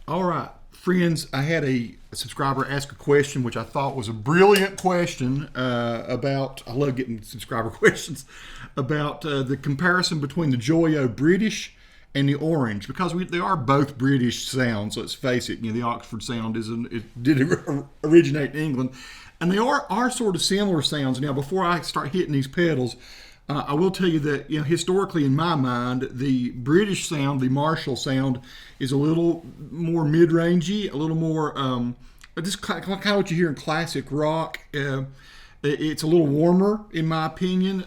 All right, friends, I had a subscriber ask a question, which I thought was a brilliant question about, I love getting subscriber questions, about the comparison between the JOYO British and the Orange, because they are both British sounds, let's face it. You know, the Oxford sound did originate in England, and they are sort of similar sounds. Now, before I start hitting these pedals, I will tell you that, you know, historically in my mind, the British sound, the Marshall sound, is a little more mid-rangey, a little more just kind of what you hear in classic rock. It's a little warmer, in my opinion.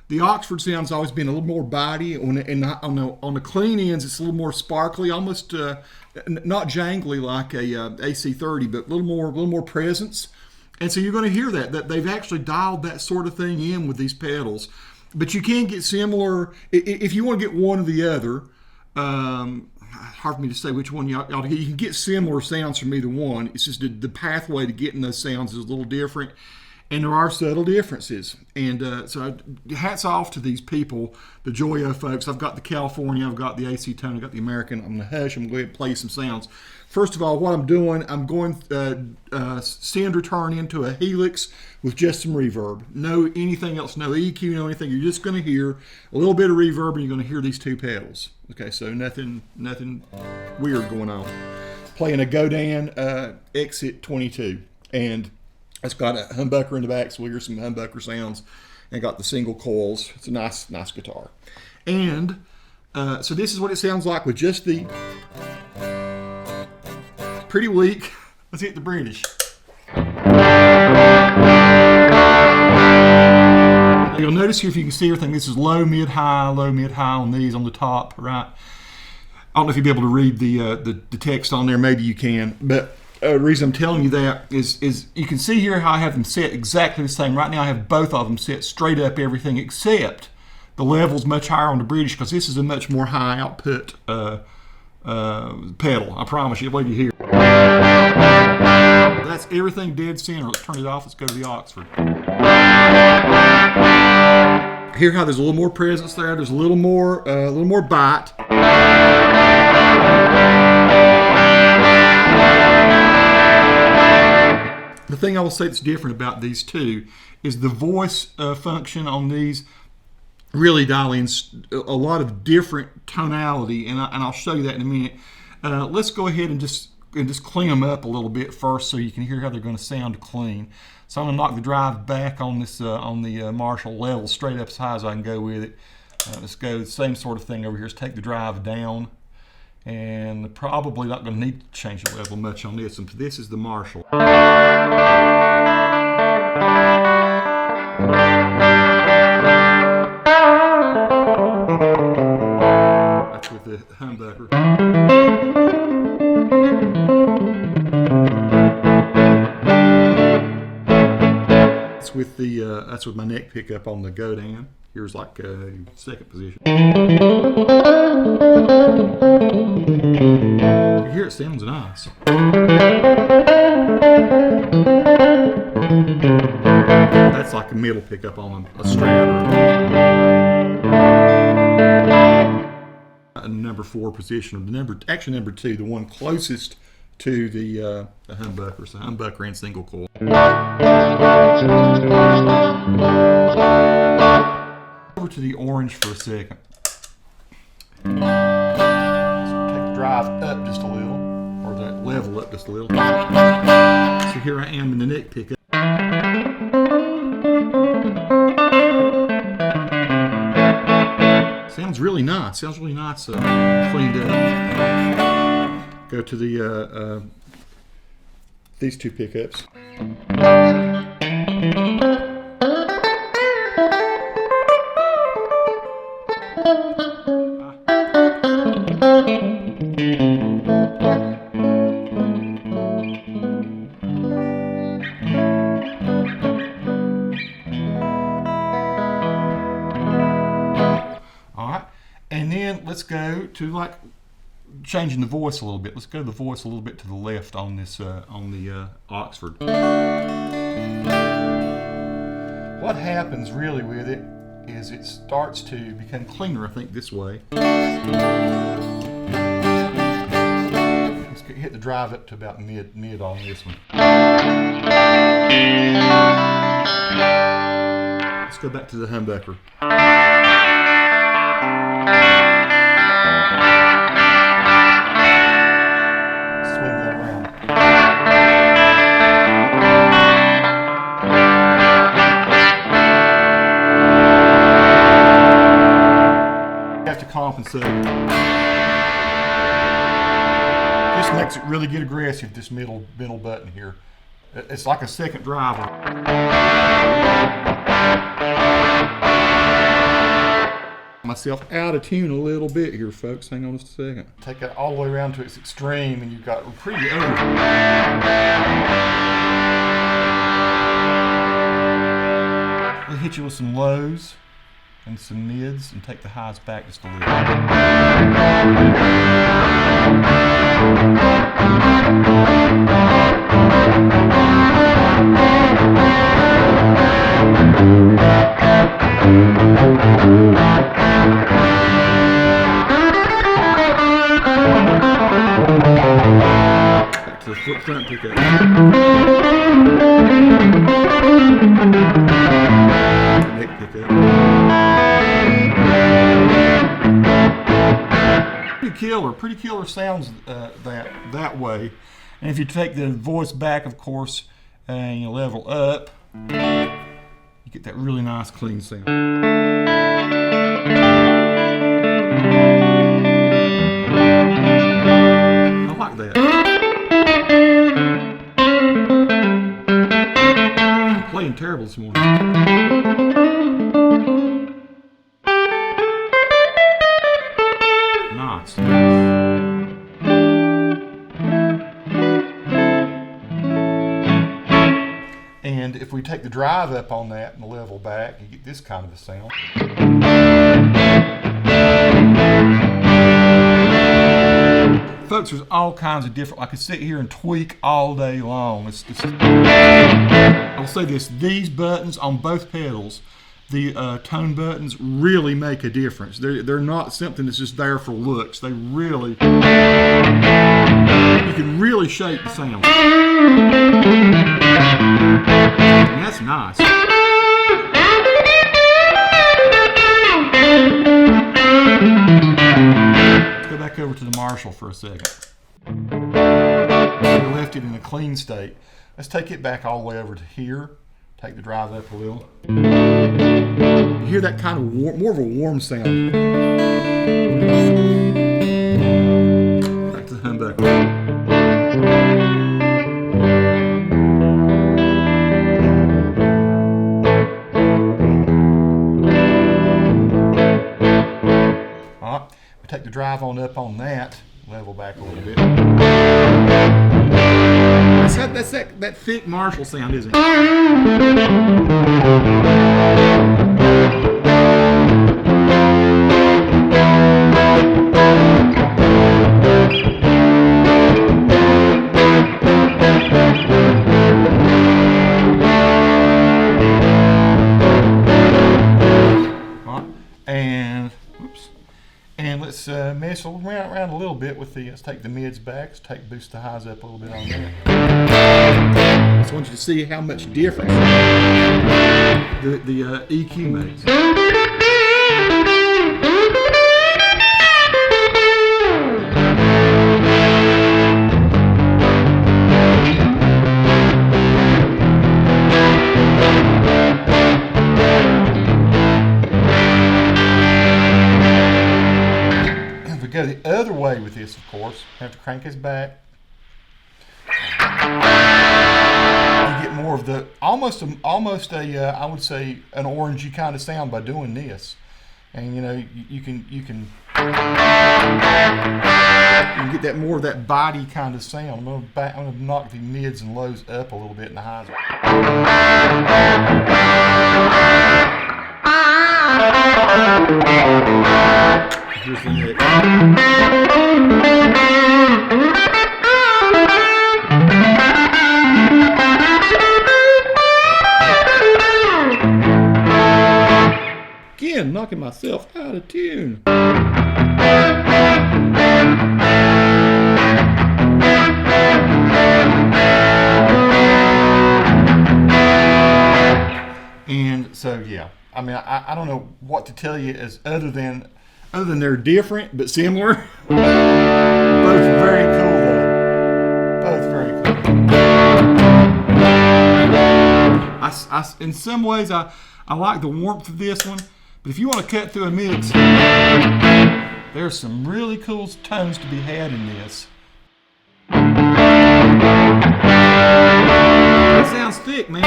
The Oxford sound's always been a little more body, and on the clean ends, it's a little more sparkly, almost not jangly like a AC30, but a little more presence. And so you're going to hear that they've actually dialed that sort of thing in with these pedals. But you can get similar, if you want to get one or the other, hard for me to say which one you ought to get. You can get similar sounds from either one. It's just the pathway to getting those sounds is a little different. And there are subtle differences. And so hats off to these people, the JOYO folks. I've got the California, I've got the AC Tone, I've got the American. I'm going to hush, I'm going to go ahead and play some sounds. First of all, what I'm doing, I'm going send return into a Helix with just some reverb. No anything else, no EQ, no anything. You're just going to hear a little bit of reverb, and you're going to hear these two pedals. Okay, so nothing weird going on. Playing a Godin Exit 22, and it's got a humbucker in the back, so we'll hear some humbucker sounds, and got the single coils. It's a nice guitar. And so this is what it sounds like with just the pretty weak. Let's hit the British. You'll notice here, if you can see everything, this is low, mid, high on these on the top, right? I don't know if you'll be able to read the text on there. Maybe you can, but the reason I'm telling you that is you can see here how I have them set exactly the same. Right now I have both of them set straight up everything, except the level's much higher on the British because this is a much more high output pedal. I promise you. Wait till you hear. That's everything dead center. Let's turn it off. Let's go to the Oxford. Hear how there's a little more presence there. There's a little more bite. The thing I will say that's different about these two is the voice function on these really dial in a lot of different tonality, and I'll show you that in a minute. Let's go ahead and just clean them up a little bit first, so you can hear how they're going to sound clean. So I'm going to knock the drive back on this on the Marshall level straight up as high as I can go with it. Let's go the same sort of thing over here. Let's take the drive down, and probably not going to need to change the level much on this. And this is the Marshall. That's with the humbucker. That's with my neck pickup on the Godin. Here's like second position. You hear it sounds nice. That's like a middle pickup on a Strat. Number 4 position, or number 2, the one closest to the humbucker, so humbucker and single coil. Over to the Orange for a second. So take the drive up just a little, or the level up just a little. So here I am in the neck pickup. Sounds really nice. Cleaned up. Go to the these two pickups. All right, and then let's go to like changing the voice a little bit. Let's go to the voice a little bit to the left on this on the Oxford. What happens really with it is it starts to become cleaner, I think, this way. Let's the drive up to about mid on this one. Let's go back to the humbucker. Swing that around. You have to compensate. This makes it really get aggressive, this middle button here. It's like a second driver. Myself out of tune a little bit here, folks. Hang on just a second. Take that all the way around to its extreme, and you've got a pretty over. We'll hit you with some lows and some mids, and take the highs back just a little. Back to the front pickup. Neck pickup. Pretty killer sounds that way. And if you take the voice back, of course, and you level up, you get that really nice clean sound. I like that. I'm playing terrible this morning. Nice. And if we take the drive up on that and the level back, you get this kind of a sound. Folks, there's all kinds of different, I could sit here and tweak all day long. I'll say this, these buttons on both pedals, the tone buttons really make a difference. They're not something that's just there for looks. They really, you can really shape the sound. And that's nice. Let's go back over to the Marshall for a second. We left it in a clean state. Let's take it back all the way over to here. Take the drive up a little. You hear that kind of more of a warm sound. Back to the humbucker. All right, we take the drive on up on that, level back a little bit. That's that thick Marshall sound, isn't it? And let's mess around a little bit with the, let's take the mids back, let's boost the highs up a little bit on that. I just want you to see how much difference the EQ makes. Go the other way with this, of course. Have to crank this back. You get more of the almost a I would say an orangey kind of sound by doing this. And you know you can get that more of that body kind of sound. I'm gonna knock the mids and lows up a little bit and the highs. Here's the neck. Again, knocking myself out of tune. So yeah, I mean, I don't know what to tell you as other than they're different but similar. Both very cool though. Both very cool. In some ways, I like the warmth of this one, but if you want to cut through a mix, there's some really cool tones to be had in this. It sounds thick, man.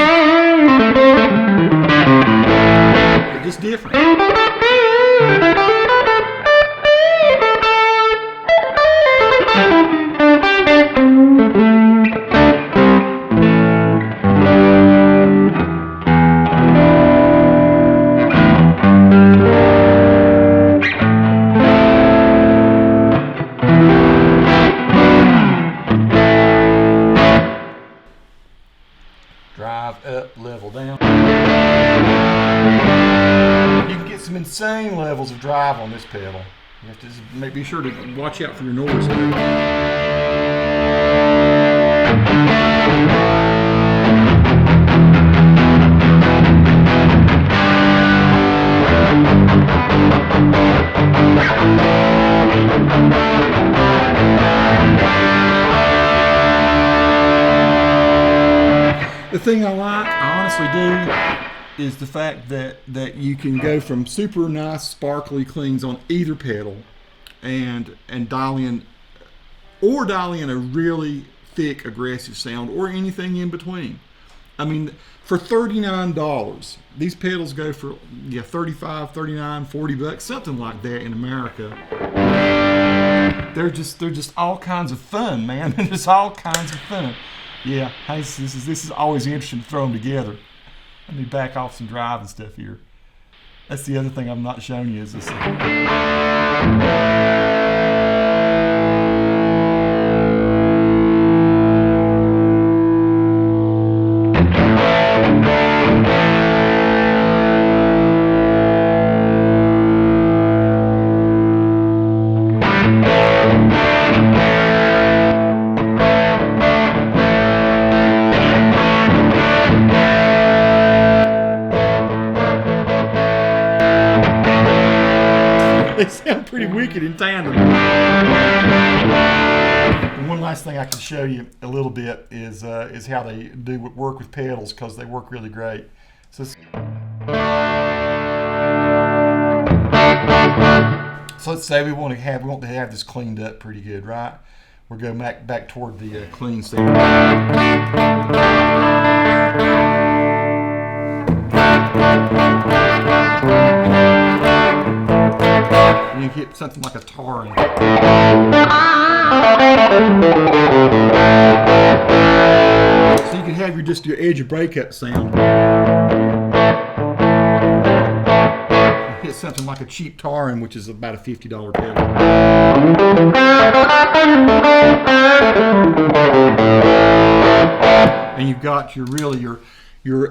But just different. Drive up, level down. You can get some insane levels of drive on this pedal. You have to just be sure to watch out for your noise. The thing I honestly do, is the fact that you can go from super nice sparkly cleans on either pedal and dial in a really thick aggressive sound or anything in between. I mean, for $39, these pedals go for 35, 39, 40 bucks, something like that in America. They're just all kinds of fun, man. They're just all kinds of fun. Yeah, hey, this is always interesting to throw them together. Let me back off some drive and stuff here. That's the other thing I'm not showing you is this. They sound pretty wicked in tandem. And one last thing I can show you a little bit is how they work with pedals, because they work really great. So let's say we want to have this cleaned up pretty good, right? We'll go back toward the clean sound. You get something like a Tauren. So you can have your edge of breakup sound. You hit something like a cheap Tauren, which is about a $50 pedal. And you've got your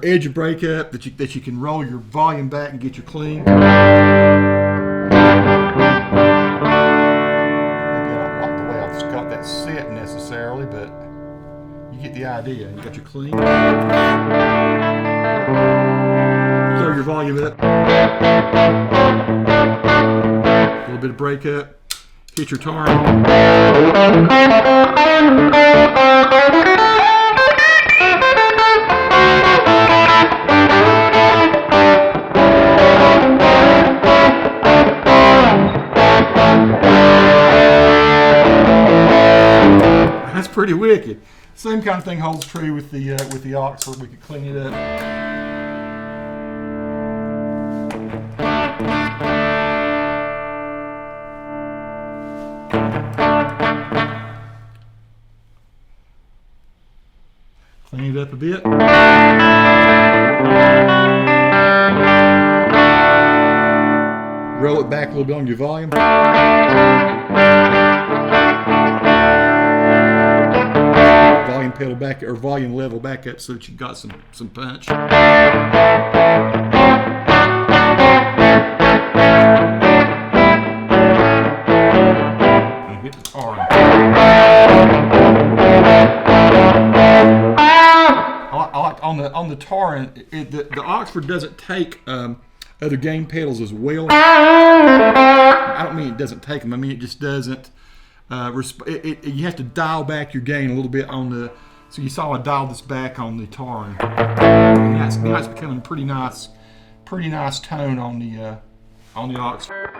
edge of breakup that you can roll your volume back and get your clean. Set necessarily, but you get the idea. You got your clean. Throw your volume up. A little bit of break up. Hit your Tauren. That's pretty wicked. Same kind of thing holds true with the Oxford. We could clean it up. Clean it up a bit. Roll it back a little bit on your volume. Volume pedal back, or volume level back up, so that you've got some punch. And hit the Tauren. I like on on the Tauren, the Oxford doesn't take other gain pedals as well. I don't mean it doesn't take them. I mean it just doesn't. You have to dial back your gain a little bit on the. So you saw I dialed this back on the Tauren. Now it's becoming pretty nice tone on the Oxford.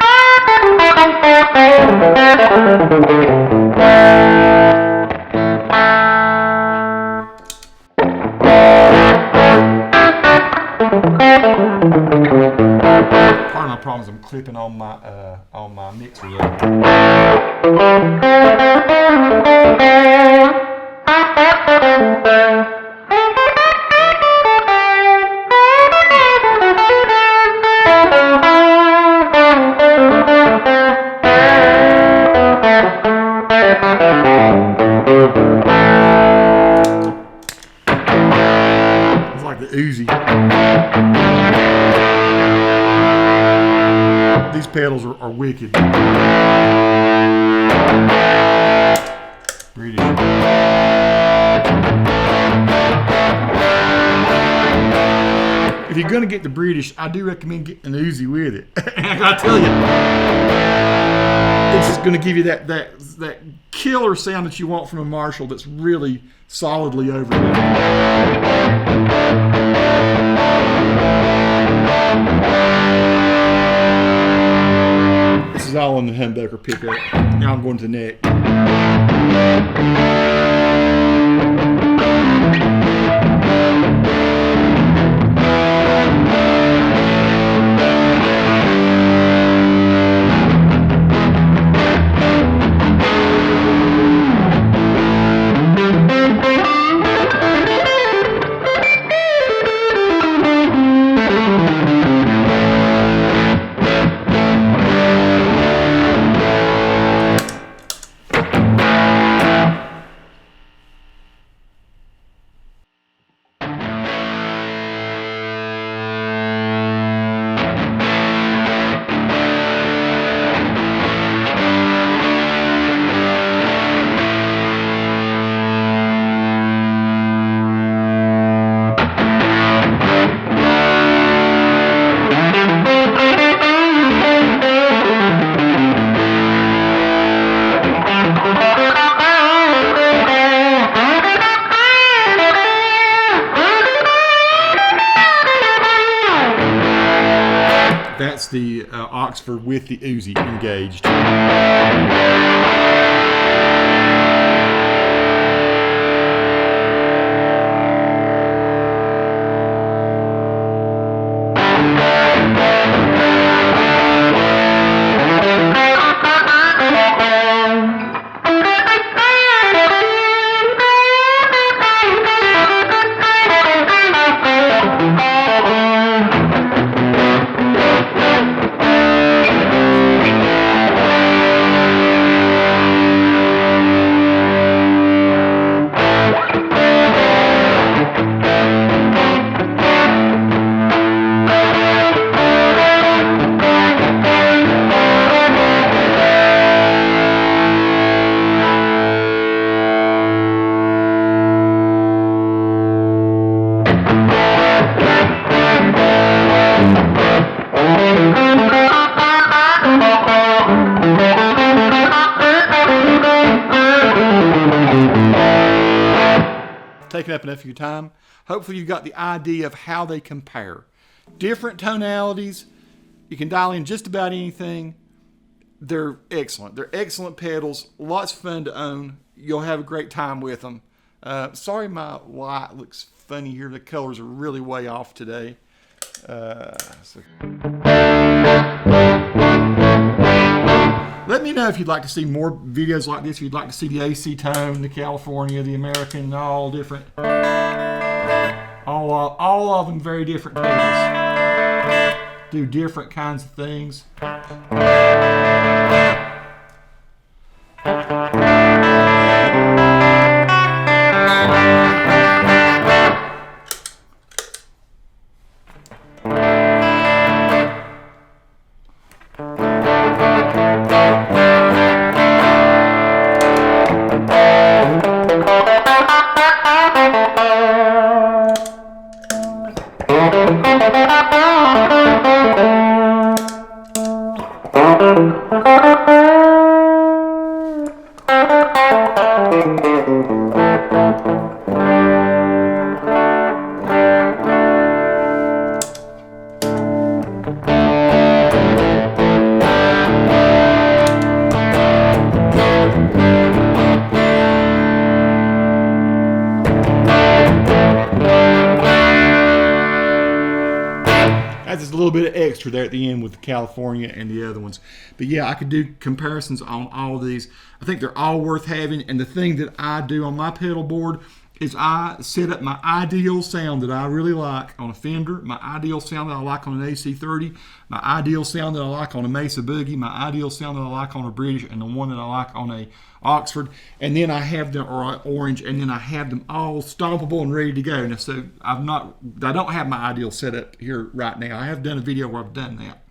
Part of my problem is I'm clipping on my mixer there. It's like the UZI. These pedals are wicked. British. If you're going to get the British, I do recommend getting an UZI with it. And I gotta tell you, it's just going to give you that killer sound that you want from a Marshall that's really solidly overlaid. This is all on the humbucker pickup. Now I'm going to the neck. That's the Oxford with the UZI engaged. Taking up enough of your time. Hopefully you got the idea of how they compare. Different tonalities. You can dial in just about anything. They're excellent. They're excellent pedals. Lots of fun to own. You'll have a great time with them. Sorry my light looks funny here. The colors are really way off today. Let me know if you'd like to see more videos like this. If you'd like to see the AC tone, the California, the American, all different. All of them very different pedals. Do different kinds of things. That's just a little bit of extra there at the end with the California and the other ones. But yeah, I could do comparisons on all of these. I think they're all worth having. And the thing that I do on my pedal board is I set up my ideal sound that I really like on a Fender, my ideal sound that I like on an AC30, my ideal sound that I like on a Mesa Boogie, my ideal sound that I like on a British, and the one that I like on a Oxford. And then I have them, or Orange, and then I have them all stompable and ready to go. Now, so I don't have my ideal setup here right now. I have done a video where I've done that.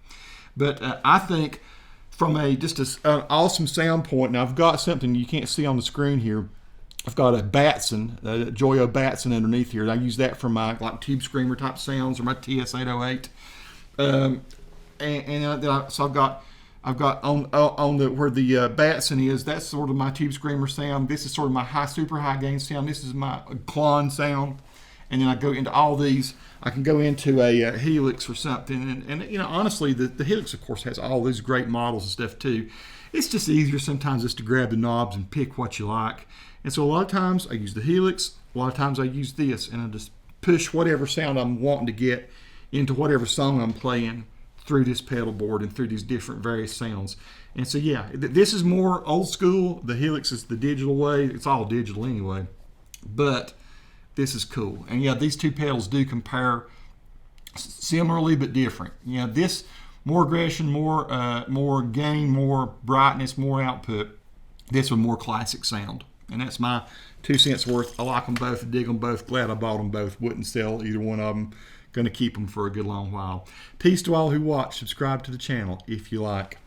But I think from just an awesome sound point, and I've got something you can't see on the screen here. I've got a Batson, a JOYO Batson underneath here. I use that for my like tube screamer type sounds or my TS-808. So I've got on the where the Batson is. That's sort of my tube screamer sound. This is sort of my super high gain sound. This is my clon sound. And then I go into all these. I can go into a Helix or something. And you know, honestly, the Helix of course has all these great models and stuff too. It's just easier sometimes just to grab the knobs and pick what you like. And so a lot of times I use the Helix, a lot of times I use this, and I just push whatever sound I'm wanting to get into whatever song I'm playing through this pedal board and through these different various sounds. And so yeah, this is more old school. The Helix is the digital way. It's all digital anyway. But this is cool. And yeah, these two pedals do compare similarly but different. You know, this more aggression, more gain, more brightness, more output. This one more classic sound. And that's my 2 cents worth. I like them both, dig them both, glad I bought them both. Wouldn't sell either one of them. Going to keep them for a good long while. Peace to all who watch. Subscribe to the channel if you like.